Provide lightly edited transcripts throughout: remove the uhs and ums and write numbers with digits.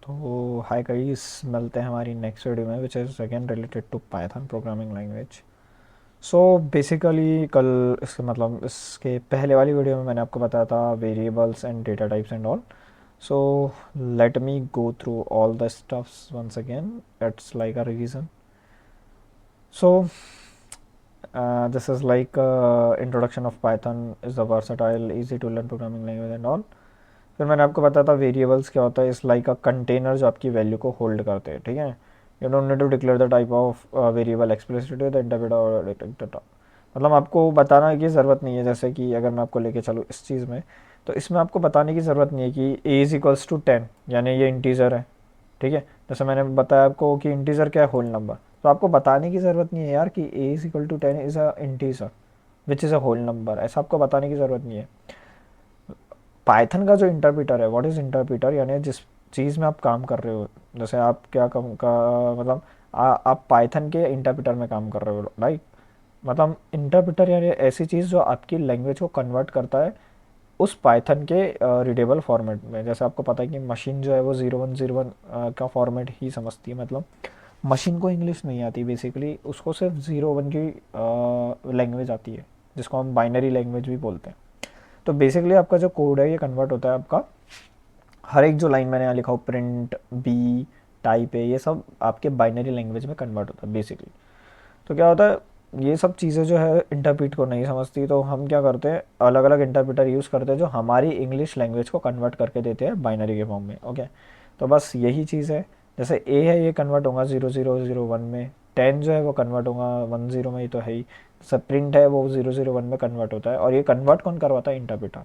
तो hi guys, मिलते हैं हमारी नेक्स्ट वीडियो में which is again related to python programming language. So basically कल इसके मतलब इसके पहले वाली वीडियो में मैंने आपको बताया था variables and data types and all. So let me go through all the stuffs once again, it's like a revision. So this is like introduction of Python is a versatile easy to learn programming language and all। फिर मैंने आपको बताया था variables क्या होता है, इस like a container जो आपकी वैल्यू को होल्ड करते हैं। ठीक है, you don't need to declare the type of variable explicitly the interpreter और डिटेक्टर। मतलब आपको बताना की ज़रूरत नहीं है। जैसे कि अगर मैं आपको लेके चलूँ इस चीज़ में, तो इसमें आपको बताने की ज़रूरत नहीं है कि ए इज़ इक्वल्स टू 10, यानी ये इंटीजर है। ठीक है, जैसे मैंने बताया आपको कि इंटीजर क्या है, होल नंबर। तो आपको बताने की ज़रूरत नहीं है यार कि a is equal to 10 is a integer which is a whole number, ऐसा आपको बताने की ज़रूरत नहीं है। पाइथन का जो इंटरप्रेटर है, व्हाट इज़ इंटरप्रेटर, यानी जिस चीज़ में आप काम कर रहे हो, जैसे आप क्या काम का मतलब आप पाइथन के इंटरप्रेटर में काम कर रहे हो, राइट। मतलब इंटरप्रेटर यानी ऐसी चीज़ जो आपकी लैंग्वेज को कन्वर्ट करता है उस पाइथन के रीडेबल फॉर्मेट में। जैसे आपको पता है कि मशीन जो है वो 0101 का फॉर्मेट ही समझती है। मतलब मशीन को इंग्लिश नहीं आती, बेसिकली उसको सिर्फ 01 की लैंग्वेज आती है, जिसको हम बाइनरी लैंग्वेज भी बोलते हैं। तो बेसिकली आपका जो कोड है ये कन्वर्ट होता है आपका, हर एक जो लाइन मैंने यहाँ लिखा हो, प्रिंट बी टाइप है, ये सब आपके बाइनरी लैंग्वेज में कन्वर्ट होता है बेसिकली। तो क्या होता है, ये सब चीज़ें जो है इंटरप्रीट को नहीं समझती, तो हम क्या करते हैं, अलग अलग इंटरप्रीटर यूज़ करते हैं जो हमारी इंग्लिश लैंग्वेज को कन्वर्ट करके देते हैं बाइनरी के फॉर्म में। ओके, तो बस यही चीज़ है। जैसे ए है ये कन्वर्ट होगा 0001 में, 10 जो है वो कन्वर्ट होगा 10 में, ही तो है ही। जैसे प्रिंट है वो 001 में कन्वर्ट होता है, और ये कन्वर्ट कौन करवाता है, इंटरप्रीटर।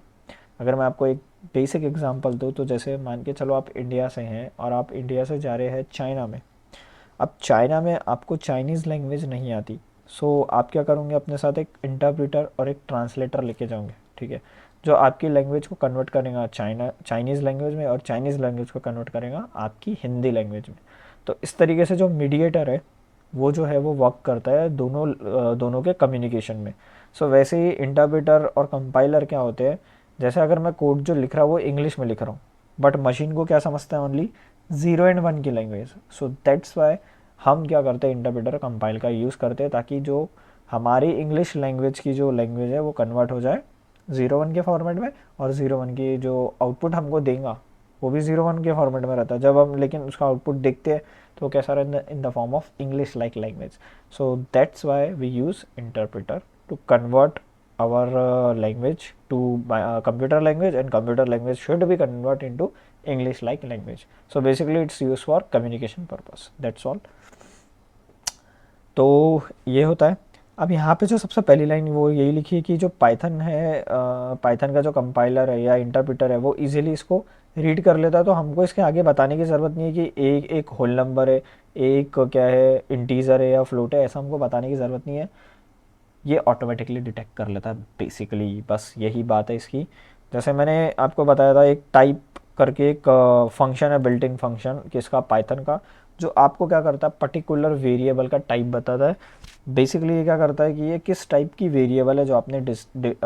अगर मैं आपको एक बेसिक एग्जांपल दूँ, तो जैसे मान के चलो आप इंडिया से हैं और आप इंडिया से जा रहे हैं चाइना में। अब चाइना में आपको चाइनीज़ लैंग्वेज नहीं आती, सो आप क्या करोगे, अपने साथ एक इंटरप्रेटर और एक ट्रांसलेटर लेके जाओगे। ठीक है, जो आपकी लैंग्वेज को कन्वर्ट करेगा चाइनीज़ लैंग्वेज में, और चाइनीज़ लैंग्वेज को कन्वर्ट करेगा आपकी हिंदी लैंग्वेज में। तो इस तरीके से जो मीडिएटर है वो जो है वो वर्क करता है दोनों के कम्युनिकेशन में। सो वैसे ही इंटरप्रेटर और कंपाइलर क्या होते हैं, जैसे अगर मैं कोड जो लिख रहा हूँ वो इंग्लिश में लिख रहा हूँ, बट मशीन को क्या समझता है, ओनली 0 एंड 1 की लैंग्वेज। सो दैट्स वाई हम क्या करते हैं, इंटरप्रेटर कंपाइल का यूज़ करते हैं, ताकि जो हमारी इंग्लिश लैंग्वेज की जो लैंग्वेज है वो कन्वर्ट हो जाए 0 1 के फॉर्मेट में, और 0 1 की जो आउटपुट हमको देगा वो भी 0 1 के फॉर्मेट में रहता है। जब हम लेकिन उसका आउटपुट देखते हैं तो कैसा रहता है, in the form of English like language. So that's why we use interpreter to convert our language to computer language, and computer language should be converted into English like language. So basically it's used for communication purpose, that's all। तो ये होता है। अब यहाँ पे जो सबसे पहली लाइन वो यही लिखी है कि जो पाइथन है, पाइथन का जो कंपाइलर है या इंटरप्रेटर है वो इजीली इसको रीड कर लेता है। तो हमको इसके आगे बताने की ज़रूरत नहीं है कि एक एक होल नंबर है, एक क्या है इंटीजर है या फ्लोट है, ऐसा हमको बताने की ज़रूरत नहीं है। ये ऑटोमेटिकली डिटेक्ट कर लेता है बेसिकली, बस यही बात है इसकी। जैसे मैंने आपको बताया था एक टाइप करके एक फंक्शन है, बिल्ट इन फंक्शन किसका, पाइथन का, जो आपको क्या करता है, पर्टिकुलर वेरिएबल का टाइप बताता है। बेसिकली ये क्या करता है कि ये किस टाइप की वेरिएबल है जो आपने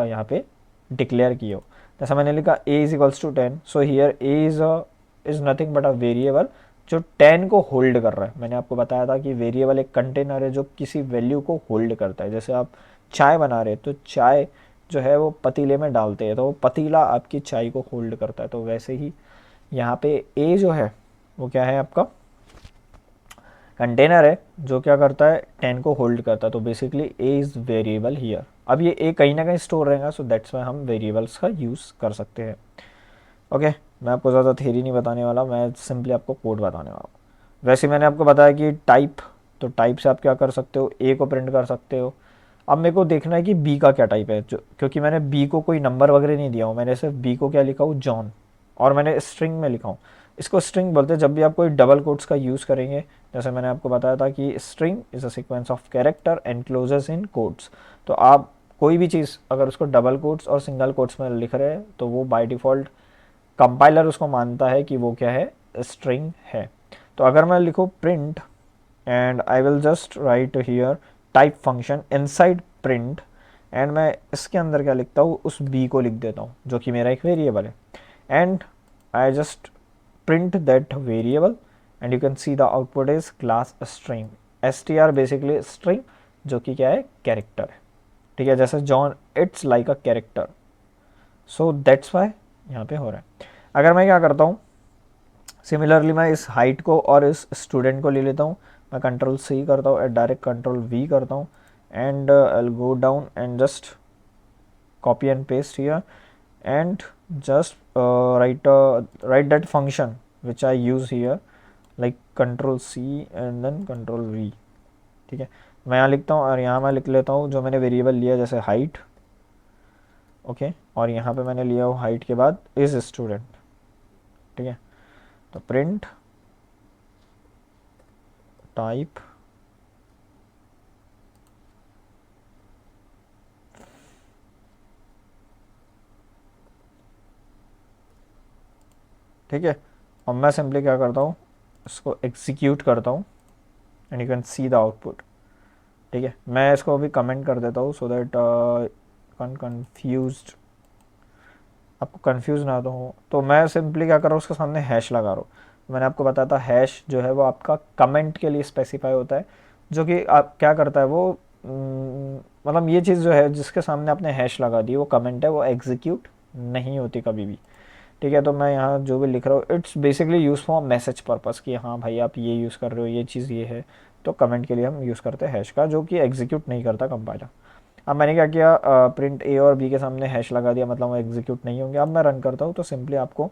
यहाँ पे डिक्लेयर की हो। जैसा मैंने लिखा A is equals to 10, so here A is nothing but a variable जो 10 को होल्ड कर रहा है। मैंने आपको बताया था कि वेरिएबल एक कंटेनर है जो किसी वैल्यू को होल्ड करता है। जैसे आप चाय बना रहे तो चाय जो है वो पतीले में डालते हैं, तो वो पतीला आपकी चाय को होल्ड करता है। तो वैसे ही यहाँ पे ए जो है वो क्या है, आपका कंटेनर है जो क्या करता है, 10 को होल्ड करता है। तो basically A is variable here. अब ये ए कहीं ना कहीं स्टोर रहेगा, सो दैट्स वाई हम वेरिएबल्स का यूज़ कर सकते हैं। ओके, मैं आपको ज़्यादा थ्योरी नहीं बताने वाला, मैं सिंपली आपको कोड बताने वाला हूँ। वैसे मैंने आपको बताया कि टाइप, तो टाइप से आप क्या कर सकते हो, ए को प्रिंट कर सकते हो। अब मेरे को देखना है कि बी का क्या टाइप है, जो क्योंकि मैंने बी को कोई नंबर वगैरह नहीं दिया हूँ, मैंने सिर्फ बी को क्या लिखा हूँ, जॉन, और मैंने स्ट्रिंग में लिखा हूँ। इसको स्ट्रिंग बोलते हैं जब भी आप कोई डबल कोट्स का यूज़ करेंगे। जैसे मैंने आपको बताया था कि string is a sequence of character encloses in quotes. तो आप कोई भी चीज़ अगर उसको डबल कोट्स और सिंगल कोट्स में लिख रहे हैं तो वो बाय डिफ़ॉल्ट कंपाइलर उसको मानता है कि वो क्या है, स्ट्रिंग है। तो अगर मैं लिखूँ print and I will just right here type function inside print, and मैं इसके अंदर क्या लिखता हूँ, उस बी को लिख देता हूँ जो कि मेरा एक वेरिएबल है, and I just print that variable and you can see the output is class string. str basically string जो कि क्या है, कैरेक्टर है, ठीक है, जैसे John it's like a character, so that's Y यहाँ पे हो रहा है। अगर मैं क्या करता हूँ, सिमिलरली मैं इस हाइट को और इस स्टूडेंट को ले लेता हूँ, मैं कंट्रोल सी करता हूँ, डायरेक्ट कंट्रोल वी करता हूँ, and I will go down and just copy and paste here and just write that function which I use here like control C and then control V, ठीक है। मैं यहाँ लिखता हूँ और यहाँ मैं लिख लेता हूँ जो मैंने वेरिएबल लिया जैसे हाइट, ओके, और यहाँ पे मैंने लिया हो हाइट के बाद इज स्टूडेंट, ठीक है। तो प्रिंट टाइप ठीक है, और मैं सिंपली क्या करता हूँ, इसको एग्जीक्यूट करता हूँ and you can see the output, ठीक है। मैं इसको अभी कमेंट कर देता हूँ सो दैट कन्फ्यूज्ड, आपको कंफ्यूज ना हो। तो मैं सिंपली क्या कर रहा हूँ, उसके सामने हैश लगा रहा हूँ। मैंने आपको बताया था हैश जो है वो आपका कमेंट के लिए स्पेसिफाई होता है, जो कि आप क्या करता है वो मतलब ये चीज़ जो है जिसके सामने आपने हैश लगा दी वो कमेंट है, वो एग्जीक्यूट नहीं होती कभी भी, ठीक है। तो मैं यहाँ जो भी लिख रहा हूँ it's basically use for message purpose कि हाँ भाई आप ये यूज़ कर रहे हो, ये चीज़ ये है, तो कमेंट के लिए हम यूज़ करते हैं हैश का, जो कि एग्जीक्यूट नहीं करता कंपाइलर। अब मैंने क्या किया, प्रिंट ए और बी के सामने हैश लगा दिया, मतलब वो एग्जीक्यूट नहीं होंगे। अब मैं रन करता हूँ तो सिंपली आपको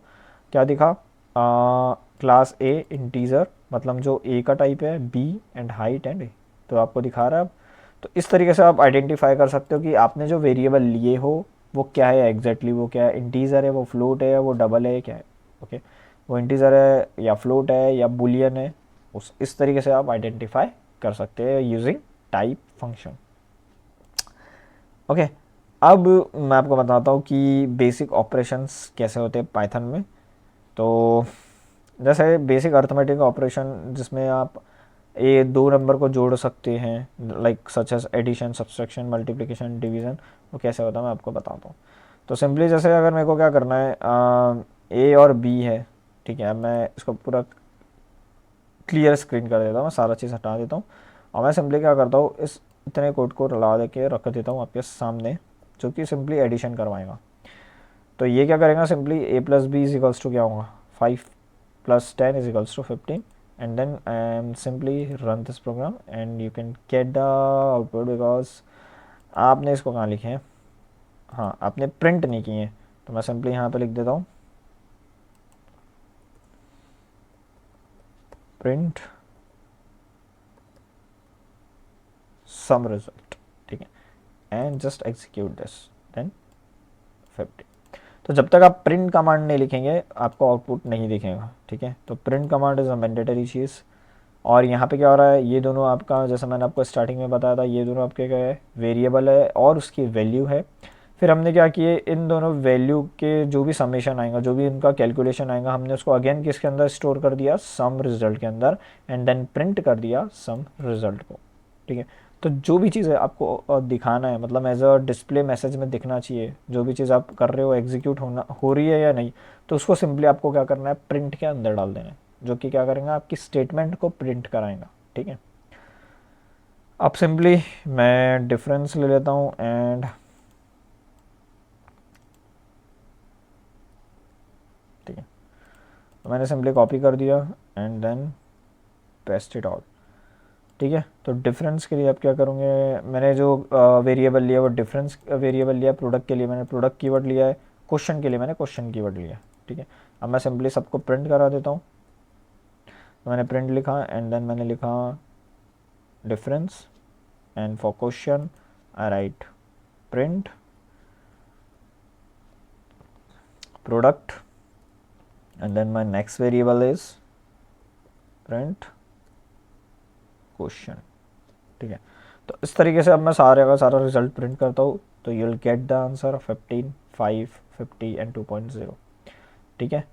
क्या दिखा, क्लास ए इंटीजर, मतलब जो ए का टाइप है, बी एंड हाइट एंड ए, तो आपको दिखा रहा है अब। तो इस तरीके से आप आइडेंटिफाई कर सकते हो कि आपने जो वेरिएबल लिए हो वो क्या है एग्जैक्टली, वो क्या है, इंटीजर है, वो फ्लोट है, वो डबल है, क्या है, ओके, वो इंटीजर है या फ्लोट है या बुलियन है, उस इस तरीके से आप आइडेंटिफाई कर सकते हैं यूजिंग टाइप फंक्शन, ओके। अब मैं आपको बताता हूँ कि बेसिक ऑपरेशंस कैसे होते हैं पाइथन में। तो जैसे बेसिक अर्थमेटिक ऑपरेशन जिसमें आप ये दो नंबर को जोड़ सकते हैं, like such as addition, subtraction, multiplication, division, वो कैसे होता है मैं आपको बताता हूँ। तो सिंपली जैसे अगर मेरे को क्या करना है, ए और बी है, ठीक है, मैं इसको पूरा क्लियर स्क्रीन कर देता हूँ, मैं सारा चीज़ हटा देता हूँ और मैं सिंपली क्या करता हूँ, इस इतने कोड को ला दे के रख देता हूँ आपके सामने, जो कि सिंपली एडिशन करवाएगा। तो ये क्या करेगा, simply a plus b is equals to क्या होगा, 5 plus 10 is equals to 15, and then I am simply run this program and you can get the output, because आपने इसको कहाँ लिखे हैं, हाँ आपने प्रिंट नहीं किए हैं। तो मैं सिंपली यहाँ पे लिख देता हूँ प्रिंट सम रिजल्ट, ठीक है, and just execute this, then 50। तो जब तक आप प्रिंट कमांड नहीं लिखेंगे आपको आउटपुट नहीं दिखेगा, ठीक है। तो print command is a mandatory चीज़। और यहाँ पे क्या हो रहा है, ये दोनों आपका, जैसे मैंने आपको स्टार्टिंग में बताया था, ये दोनों आपके क्या है, वेरिएबल है और उसकी वैल्यू है। फिर हमने क्या किए, इन दोनों वैल्यू के जो भी समेशन आएगा, जो भी इनका कैलकुलेशन आएगा, हमने उसको अगेन किसके अंदर स्टोर कर दिया, सम रिजल्ट के अंदर, एंड देन प्रिंट कर दिया सम रिजल्ट को, ठीक है। तो जो भी चीज़ है आपको दिखाना है, मतलब एज अ डिस्प्ले मैसेज में दिखना चाहिए, जो भी चीज़ आप कर रहे हो एग्जीक्यूट हो रही है या नहीं, तो उसको सिंपली आपको क्या करना है, प्रिंट के अंदर डाल देना है, जो कि क्या करेंगे, आपकी स्टेटमेंट को प्रिंट कराएगा, ठीक है। अब सिंपली मैं डिफरेंस ले लेता हूँ एंड ठीक है, तो मैंने सिंपली कॉपी कर दिया and then paste it out, ठीक है। तो डिफरेंस के लिए आप क्या करोगे, मैंने जो वेरिएबल लिया वो डिफरेंस वेरिएबल लिया, प्रोडक्ट के लिए मैंने प्रोडक्ट कीवर्ड लिया है, क्वेश्चन के लिए मैंने क्वेश्चन कीवर्ड लिया, ठीक है। अब मैं सिंपली सबको प्रिंट करा देता हूँ। तो मैंने प्रिंट लिखा एंड देन मैंने लिखा difference, and for question I write print product, and then my next variable is print question, ठीक है। तो इस तरीके से अब मैं सारे का सारा रिजल्ट प्रिंट करता हूँ, तो you will get the answer 15, 5, 50 and 2.0, ठीक है।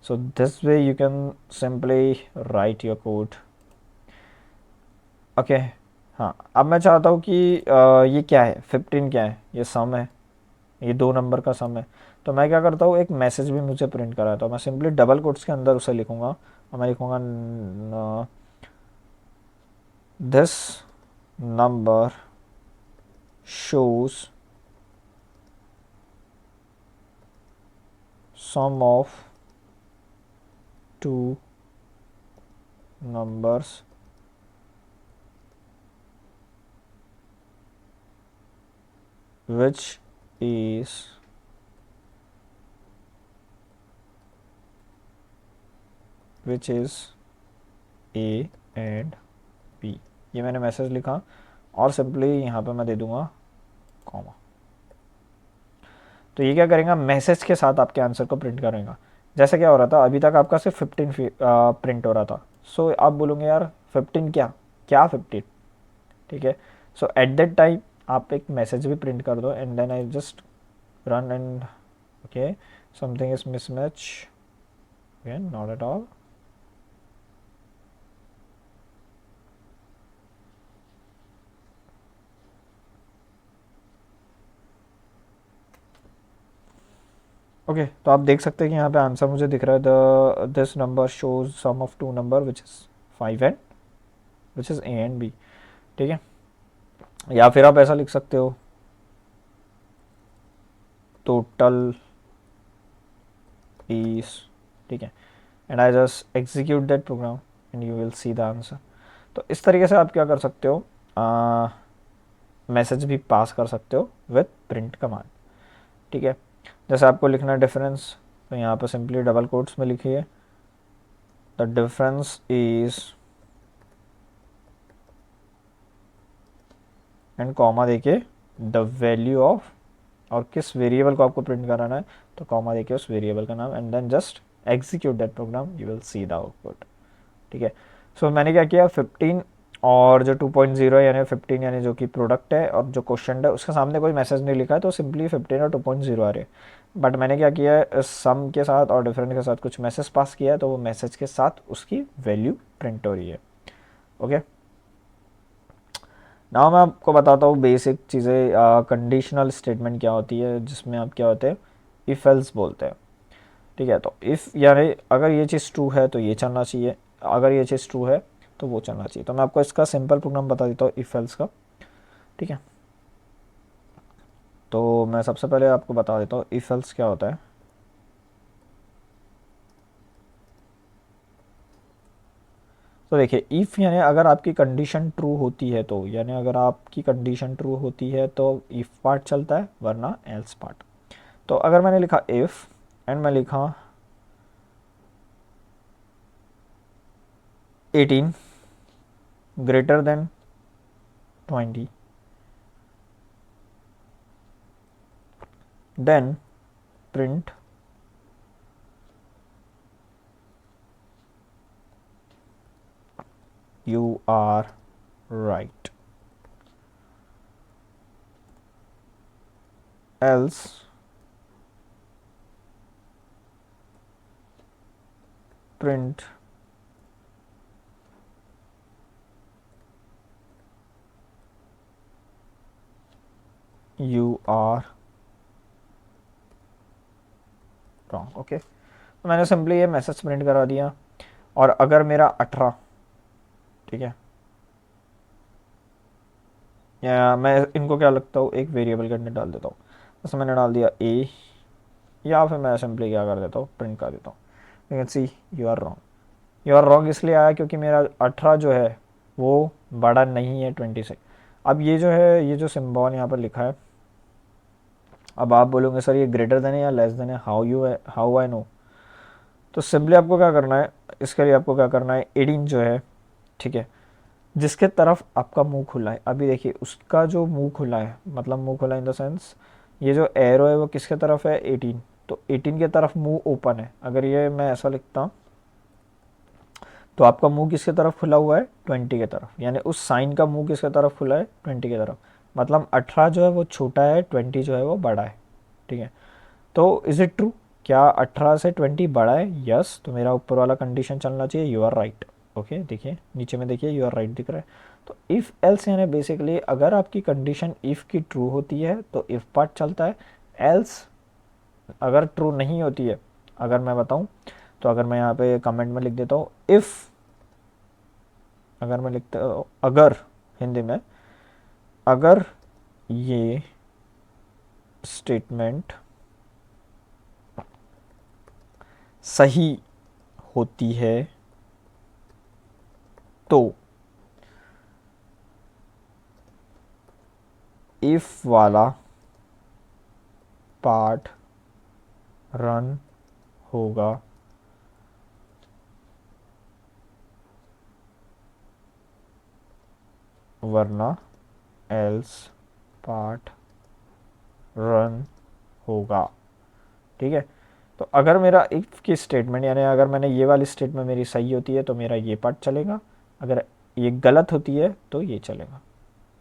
So this way you can simply write your code, okay. हाँ, अब मैं चाहता हूँ कि ये क्या है, 15 क्या है, ये सम है, ये दो नंबर का सम है। तो मैं क्या करता हूँ, एक मैसेज भी मुझे प्रिंट करा है, तो मैं सिंपली डबल कोट्स के अंदर उसे लिखूँगा और मैं लिखूँगा this number shows sum of two numbers which is A and B। ये मैंने मैसेज लिखा और सिंपली यहाँ पे मैं दे दूंगा कॉमा। तो ये क्या करेगा, मैसेज के साथ आपके आंसर को प्रिंट करेगा। जैसे क्या हो रहा था, अभी तक आपका सिर्फ 15 प्रिंट हो रहा था। सो आप बोलोगे यार 15 क्या क्या 15, ठीक है। सो एट दैट टाइम आप एक मैसेज भी प्रिंट कर दो and then I just run and okay something is mismatch again, not at all. Okay तो आप देख सकते हैं कि यहाँ पे आंसर मुझे दिख रहा है, the this number shows sum of two number which is 5 and which is a and b, ठीक है। या फिर आप ऐसा लिख सकते हो टोटल इज, ठीक है, and I just execute that program and you will see the answer. तो इस तरीके से आप क्या कर सकते हो, मैसेज भी पास कर सकते हो विथ प्रिंट कमांड, ठीक है। जैसे आपको लिखना है डिफरेंस, तो यहाँ पर सिंपली डबल कोट्स में लिखिए the difference is and comma देके द वैल्यू ऑफ, और किस वेरिएबल को आपको प्रिंट कराना है तो कॉमा देके उस वेरिएबल का नाम and then just execute that program, you will see the output, ठीक है। सो मैंने क्या किया, 15 और जो 2.0 है यानी 15 यानी जो कि प्रोडक्ट है और जो क्वेश्चन है उसके सामने कोई मैसेज नहीं लिखा है, तो सिंपली 15 और 2.0 आ रहे हैं। बट मैंने क्या किया है, सम के साथ और डिफरेंट के साथ कुछ मैसेज पास किया है, तो वो मैसेज के साथ उसकी वैल्यू प्रिंट हो रही है। ओके, ना मैं आपको बताता हूँ बेसिक चीज़ें, कंडीशनल स्टेटमेंट क्या होती है, जिसमें आप क्या होते हैं इफ़ एल्स बोलते हैं, ठीक है। तो इफ़ यानी अगर ये चीज़ ट्रू है तो ये चलना चाहिए, अगर ये चीज़ ट्रू है तो वो चलना चाहिए। तो मैं आपको इसका सिंपल प्रोग्राम बता देता हूँ इफ़ एल्स का, ठीक है। तो मैं सबसे पहले आपको बता देता हूँ इफ़ एल्स क्या होता है। तो देखिए इफ़ यानी अगर आपकी कंडीशन ट्रू होती है, तो यानी अगर आपकी कंडीशन ट्रू होती है तो इफ़ पार्ट चलता है, वरना एल्स पार्ट। तो अगर मैंने लिखा इफ़ एंड मैं लिखा 18 greater than 20, then print you are right, else print you are wrong। Okay, तो मैंने सिंपली ये मैसेज प्रिंट करा दिया। और अगर मेरा 18, ठीक है, या मैं इनको क्या लगता हूँ एक वेरिएबल के अंदर डाल देता हूँ, जैसे मैंने डाल दिया ए, या फिर मैं सिंपली क्या कर देता हूँ प्रिंट कर देता हूँ, लेकिन see you are wrong. You are wrong इसलिए आया क्योंकि मेरा 18 जो है वो बड़ा नहीं है 20 से। अब ये जो है, ये जो सिम्बॉल यहाँ पर लिखा है, अब आप बोलोगे सर ये ग्रेटर देन है या लेस देन है, हाउ आई नो। तो सिंपली आपको क्या करना है, इसके लिए आपको क्या करना है, 18 जो है, ठीक है, जिसके तरफ आपका मुंह खुला है, अभी देखिए उसका जो मुंह खुला है, मतलब मुंह खुला इन द सेंस ये जो एरो है वो किसके तरफ है, 18, तो 18 के तरफ मुंह ओपन है। अगर ये मैं ऐसा लिखता हूँ तो आपका मुंह किसके तरफ खुला हुआ है, 20 के तरफ, यानी उस साइन का मुंह किसके तरफ खुला है, 20 के तरफ। मतलब 18 जो है वो छोटा है, 20 जो है वो बड़ा है, ठीक है। तो इज़ इट ट्रू, क्या 18 से 20 बड़ा है, यस, तो मेरा ऊपर वाला कंडीशन चलना चाहिए, यू आर राइट। ओके, देखिए नीचे में देखिए यू आर राइट दिख रहा है। तो इफ़ एल्स यानी बेसिकली अगर आपकी कंडीशन इफ़ की ट्रू होती है तो इफ़ पार्ट चलता है, एल्स अगर ट्रू नहीं होती है, अगर मैं बताऊं तो अगर मैं यहाँ पे कमेंट में लिख देता हूँ इफ़, अगर मैं लिखता हूँ अगर, हिंदी में अगर ये स्टेटमेंट सही होती है तो इफ वाला पार्ट रन होगा, वरना एल्स पार्ट रन होगा। ठीक है, तो अगर मेरा इफ़ की स्टेटमेंट, यानी अगर मैंने ये वाली स्टेटमेंट मेरी सही होती है तो मेरा ये पार्ट चलेगा, अगर ये गलत होती है तो ये चलेगा।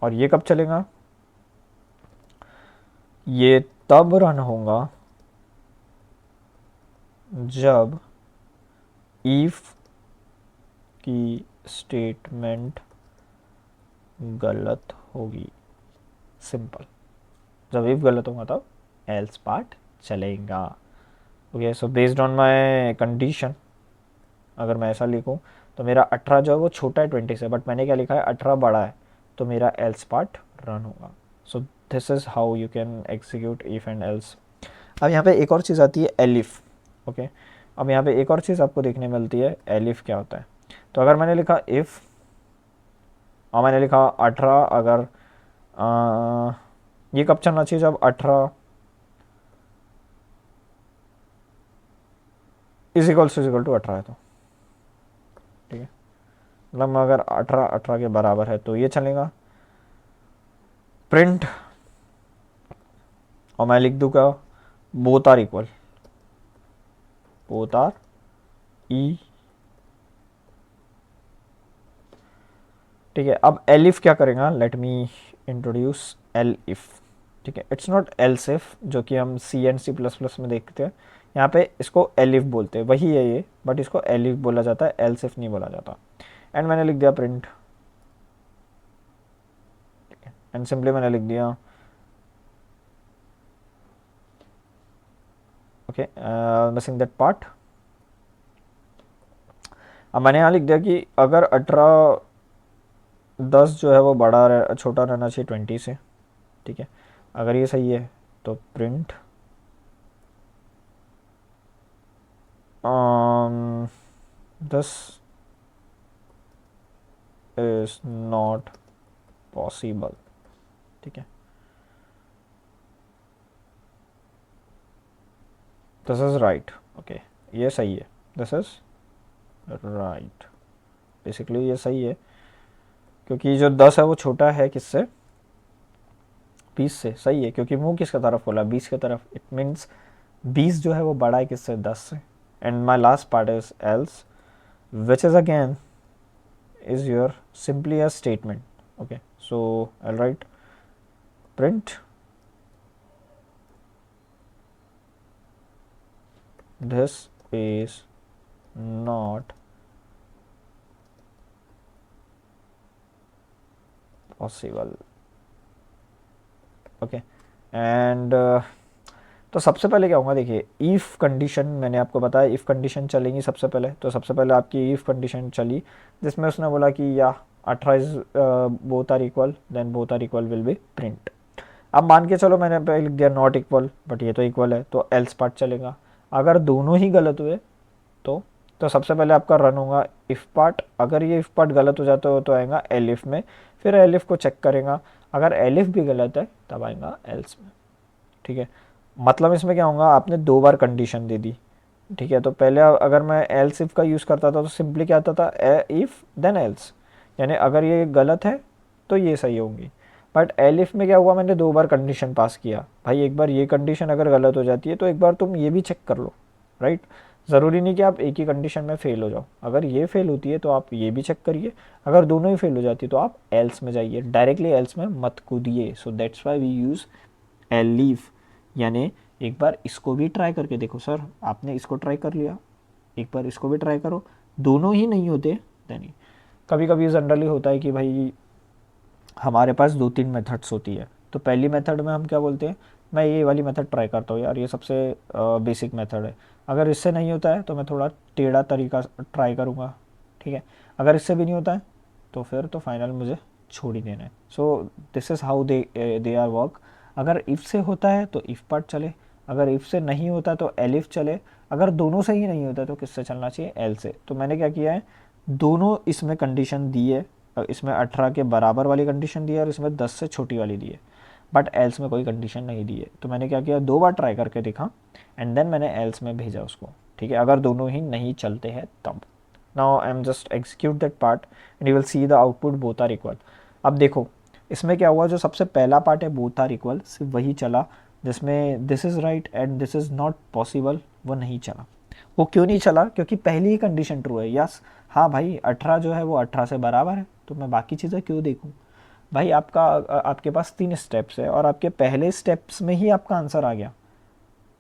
और ये कब चलेगा? ये तब रन होगा जब इफ की स्टेटमेंट गलत होगी। सिंपल, जब इफ गलत होगा तब एल्स पार्ट चलेगा। Okay, so based on my condition अगर मैं ऐसा लिखूं तो मेरा 18 जो है वो छोटा है 20 से, बट मैंने क्या लिखा है 18 बड़ा है, तो मेरा एल्स पार्ट रन होगा। सो this is how you can execute if and else. अब यहाँ पे एक और चीज़ आती है एलिफ। ओके, अब यहाँ पे एक और चीज़ आपको देखने मिलती है, एलिफ क्या होता है। तो अगर मैंने लिखा इफ़ और मैंने लिखा 18, अगर ये कब चलना चाहिए? जब 18 इज इक्वल टू 18 है तो, ठीक है, मतलब अगर 18 के बराबर है तो ये चलेगा। प्रिंट, और मैं लिख दूंगा both are equal, both are e. ठीक है, अब एलिफ क्या करेगा? Let me introduce el if. ठीक है, इट्स नॉट एल्स इफ जो कि हम C and C plus plus में देखते हैं, यहाँ पे इसको एलिफ बोलते हैं, वही है ये, बट इसको एलिफ बोला जाता है, एल्स इफ नहीं बोला जाता। एंड मैंने लिख दिया प्रिंट, एंड सिंपली मैंने लिख दिया ओके, मिसिंग दैट पार्ट। अब मैंने यहाँ लिख दिया कि अगर 18 10 जो है वो छोटा रहना चाहिए 20 से। ठीक है, अगर ये सही है तो print this is not possible. ठीक है, दिस इज राइट। ओके, ये सही है, दिस इज राइट, बेसिकली ये सही है क्योंकि जो 10 है वो छोटा है किससे? 20 से। सही है, क्योंकि मुंह किसकी तरफ बोला? 20 की तरफ। इट मीन्स 20 जो है वो बड़ा है किससे? 10 से। And my last part is else, which is again is your simply a statement. Okay, so I'll write print this is not possible. Okay, and तो सबसे पहले क्या होगा? देखिए, इफ़ कंडीशन मैंने आपको बताया, इफ़ कंडीशन चलेंगी सबसे पहले। तो सबसे पहले आपकी इफ़ कंडीशन चली जिसमें उसने बोला कि या 18 is both are equal, then both are equal will be print. अब मान के चलो मैंने पहले लिख दिया नॉट इक्वल, बट ये तो इक्वल है, तो एल्स पार्ट चलेगा। अगर दोनों ही गलत हुए तो सबसे पहले आपका रन होगा इफ़ पार्ट। अगर ये इफ़ पार्ट गलत हो जाता हो तो आएगा एलिफ में, फिर एलिफ को चेक करेगा, अगर एलिफ भी गलत है तब आएगा एल्स में। ठीक है, मतलब इसमें क्या होगा? आपने 2 बार कंडीशन दे दी। ठीक है, तो पहले अगर मैं एल्स इफ का यूज़ करता था तो सिंपली क्या आता था? इफ़ देन एल्स, यानी अगर ये गलत है तो ये सही होंगी। बट एलिफ में क्या हुआ? मैंने 2 बार कंडीशन पास किया। भाई एक बार ये कंडीशन अगर गलत हो जाती है तो एक बार तुम ये भी चेक कर लो, राइट? ज़रूरी नहीं कि आप एक ही कंडीशन में फ़ेल हो जाओ। अगर ये फ़ेल होती है तो आप ये भी चेक करिए, अगर दोनों ही फ़ेल हो जाती है तो आप एल्स में जाइए, डायरेक्टली एल्स में मत कूदिए। So that's why we use elif, यानी एक बार इसको भी ट्राई करके देखो। सर आपने इसको ट्राई कर लिया, एक बार इसको भी ट्राई करो, दोनों ही नहीं होते देन। कभी कभी जनरली होता है कि भाई हमारे पास 2-3 मेथड्स होती है, तो पहली मेथड में हम क्या बोलते हैं? मैं ये वाली मेथड ट्राई करता हूँ यार, ये सबसे बेसिक मेथड है। अगर इससे नहीं होता है तो मैं थोड़ा टेढ़ा तरीका ट्राई करूँगा, ठीक है। अगर इससे भी नहीं होता है तो फिर तो फाइनल मुझे छोड़ ही देना है। So this is how they are work. अगर इफ़ से होता है तो इफ़ पार्ट चले, अगर इफ़ से नहीं होता तो एलिफ चले, अगर दोनों से ही नहीं होता तो किससे चलना चाहिए, एल से। तो मैंने क्या किया है, दोनों इसमें कंडीशन दी है, इसमें 18 के बराबर वाली कंडीशन दी है और इसमें 10 से छोटी वाली दी है, बट एल्स में कोई कंडीशन नहीं दी है। तो मैंने क्या किया, 2 बार ट्राई करके देखा एंड देन मैंने एल्स में भेजा उसको, ठीक है। अगर दोनों ही नहीं चलते हैं तब, now I am just execute that part and you will see the output both are equal. अब देखो इसमें क्या हुआ, जो सबसे पहला पार्ट है बोथ आर इक्वल, सिर्फ वही चला, जिसमें this is right and this is not possible, वो नहीं चला। वो क्यों नहीं चला, क्योंकि पहली ही कंडीशन ट्रू है। यस, हाँ भाई 18 जो है वो 18 से बराबर है, तो मैं बाकी चीज़ें क्यों देखूँ भाई। आपके पास 3 स्टेप्स है और आपके पहले स्टेप्स में ही आपका आंसर आ गया,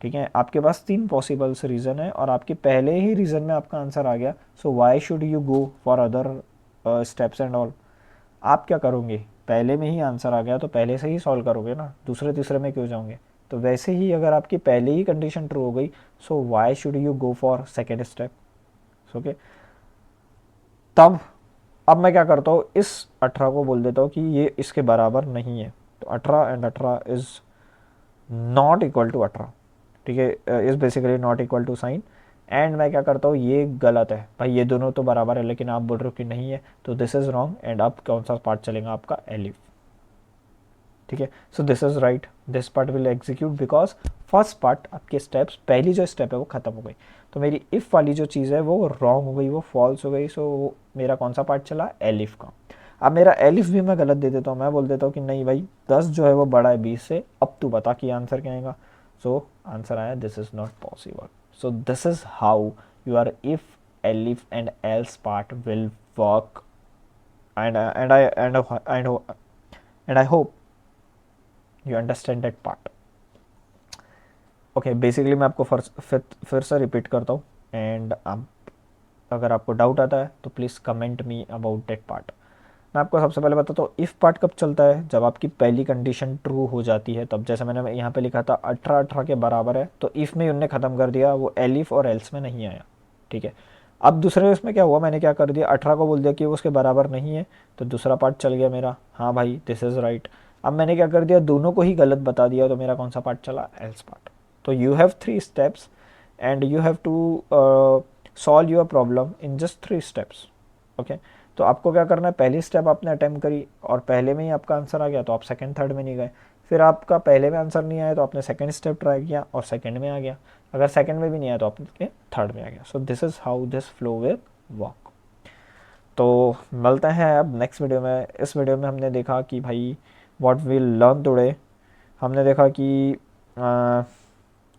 ठीक है। आपके पास 3 पॉसिबल्स रीज़न है और आपके पहले ही रीज़न में आपका आंसर आ गया। So why should you go for other steps and all. आप क्या करोगे, पहले में ही आंसर आ गया तो पहले से ही सॉल्व करोगे ना, दूसरे तीसरे में क्यों जाओगे। तो वैसे ही अगर आपकी पहले ही कंडीशन ट्रू हो गई, so why should you go for second step. Okay, तब अब मैं क्या करता हूँ, इस 18 को बोल देता हूँ कि ये इसके बराबर नहीं है। तो 18 and 18 is not equal to 18, ठीक है, is basically not equal to sign. And मैं क्या करता हूँ, ये गलत है भाई, ये दोनों तो बराबर है लेकिन आप बोल रहे हो कि नहीं है, तो दिस इज़ रॉन्ग। एंड अब कौन सा पार्ट चलेगा आपका, एलिफ, ठीक है। So this is right, this part will execute because first part आपके स्टेप्स, पहली जो स्टेप है वो ख़त्म हो गई। तो मेरी इफ़ वाली जो चीज़ है वो रॉन्ग हो गई, वो फॉल्स हो गई। सो मेरा कौन सा पार्ट चला, एलिफ का। अब मेरा एलिफ भी मैं गलत दे देता हूँ, मैं बोल देता हूँ कि नहीं भाई 10 जो है वो बड़ा है 20 से, अब तू बता कि आंसर क्या आएगा। सो आंसर आया this is not possible. So this is how your if, elif and else part will work, and I hope you understand that part. Okay, basically मैं आपको फिर से रिपीट करता हूँ एंड अगर आपको डाउट आता है तो please comment me about that part. मैं आपको सबसे पहले बताता हूँ इफ़ पार्ट कब चलता है, जब आपकी पहली कंडीशन ट्रू हो जाती है तब। जैसे मैंने यहाँ पे लिखा था 18 के बराबर है, तो इफ़ में उनने ख़त्म कर दिया, वो एलिफ और एल्स में नहीं आया, ठीक है। अब दूसरे इसमें क्या हुआ, मैंने क्या कर दिया, 18 को बोल दिया कि वो उसके बराबर नहीं है, तो दूसरा पार्ट चल गया मेरा, हाँ भाई दिस इज़ राइट। अब मैंने क्या कर दिया, दोनों को ही गलत बता दिया, तो मेरा कौन सा पार्ट चला, एल्स पार्ट। तो you have 3 steps and you have to solve your problem in just 3 steps, okay. तो आपको क्या करना है, पहली स्टेप आपने अटेम्प्ट करी और पहले में ही आपका आंसर आ गया, तो आप सेकंड थर्ड में नहीं गए। फिर आपका पहले में आंसर नहीं आया तो आपने सेकंड स्टेप ट्राई किया और सेकंड में आ गया। अगर सेकंड में भी नहीं आया तो आपने थर्ड में आ गया। सो this is how this flow will work. तो मिलते हैं अब नेक्स्ट वीडियो में। इस वीडियो में हमने देखा कि भाई व्हाट वी लर्न टुडे, हमने देखा कि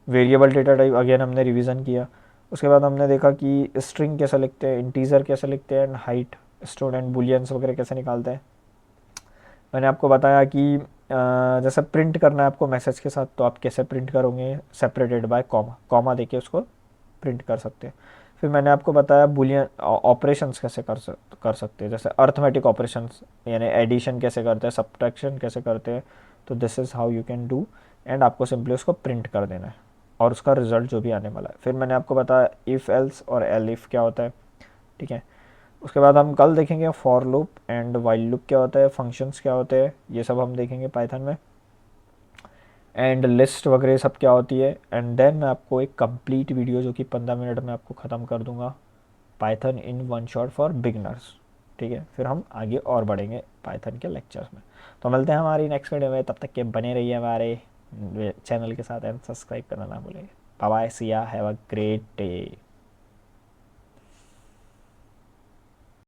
वेरिएबल डेटा टाइप अगेन हमने रिवीजन किया। उसके बाद हमने देखा कि स्ट्रिंग कैसे लिखते हैं, इंटीजर कैसे लिखते हैं, and height, store and bullions वगैरह कैसे निकालते हैं। मैंने आपको बताया कि जैसे प्रिंट करना है आपको मैसेज के साथ, तो आप कैसे प्रिंट करोगे, सेपरेटेड बाय कॉमा, कॉमा देके उसको प्रिंट कर सकते हैं। फिर मैंने आपको बताया बुलियन ऑपरेशंस कैसे कर सकते हैं, जैसे अर्थमेटिक ऑपरेशंस, यानी एडिशन कैसे करते हैं, सब्ट्रैक्शन कैसे करते हैं। तो this is how you can do, and आपको सिंपली उसको प्रिंट कर देना है और उसका रिजल्ट जो भी आने वाला है। फिर मैंने आपको बताया इफ़ एल्स और एल इफ़ क्या होता है, ठीक है। उसके बाद हम कल देखेंगे for loop and while loop क्या होता है, फंक्शंस क्या होते हैं, ये सब हम देखेंगे पाइथन में, एंड लिस्ट वगैरह सब क्या होती है। एंड देन मैं आपको एक कंप्लीट वीडियो जो कि 15 मिनट में आपको ख़त्म कर दूंगा, Python in one shot for beginners, ठीक है। फिर हम आगे और बढ़ेंगे पाइथन के लेक्चर्स में। तो मिलते हैं हमारी नेक्स्ट वीडियो में, तब तक के बने रहिए हमारे चैनल के साथ एंड सब्सक्राइब करना ना भूलें। बाय बाय, सी या, हैव अ ग्रेट डे।